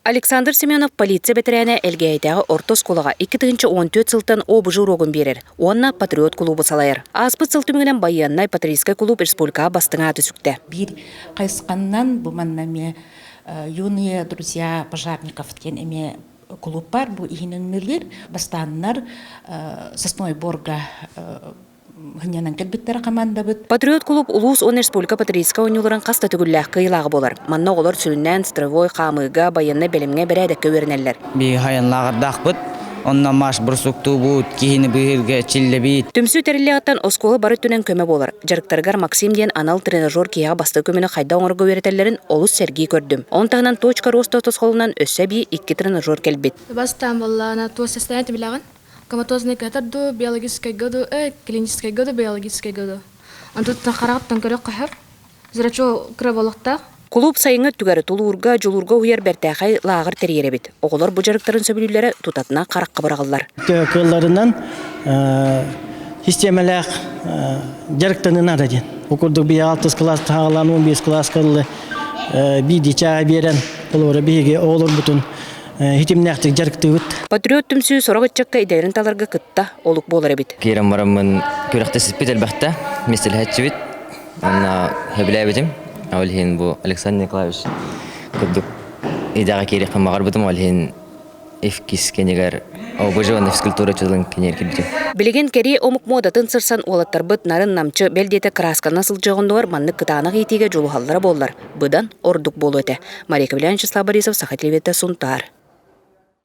Александр Семенов полиция бетерәне Элгээйитээҕи орто сколага 2-14 сылтан обужу урогун берер. Онна Патриот кулуубу салайыр. Аспыт сылтымыгынан байяннай патриотскай кулууп республика бастыңа түсікті. Бир кайсқаннан бу маннаме юные друзья пожарников тен эме клуб бар, бу ихиненнелер бастаннар сосной борга Патриот клуб улус он республика патриотска ойнуларын қаста түгілләқ қиылағы болар. Манна олар сүліннән стровой қамыға байынны бәлімге бәрәдәкке өрінәлер. Би хаянлағырдақ бұд, онна маш бұрсуқту бұд, кейіні бұйырға чиллі бейт. Түмсі тәріліғаттан осколы бары түнен көмі болар. Жарықтарғар Максим ден анал тренажер кейіға басты көміні қайда оңырғы өретелерін олыс сәргей көрдім. Он тағынан точка роста тосқолынан өссә бей 2 тренажер кәлбет. Бастан боллана то состояние билаған. Коматозный катар до биологической году, клинической году, биологической году. Он тут нахараттан көрөк кахар. Зрачо кроволокта. Клуб сайыңы түгәрі тулуырға, жолурға уяр бәртәқай лағыр тәреребет. Оғылар бұ жарықтарын сөбілілері тұтатына қараққа бұрағылар. Кылларынан системалақ жарықтанын араден. Оқырдық бей 6 класс тағылан 15 класс қылы бейді чаға берен. Олары бейге оғылар бұтын. Патриот түмсі сорағытчаққа идеерін таларға кытта олық болар әбет. Кейрем марамын көріқтесіз бет әлбәқті, местел хәтші бет. Анна хәбілі әбетім. Олхен бұл Александр Николаевич күрдік идаға кейрек қамағар бұдым. Олхен эфкис кенегер обыжыван физкультура чылың кенер келбетім. Білеген кәрі омық модатын сырсан олаттар бұд нарын намчы бәлдеті краска насыл жағындуар манны кытанық етеге жолу халлары болар. Бұдан ордық болу өте. Мария Кавлянчы Слабарисов, Сахатлевета, Сунтар.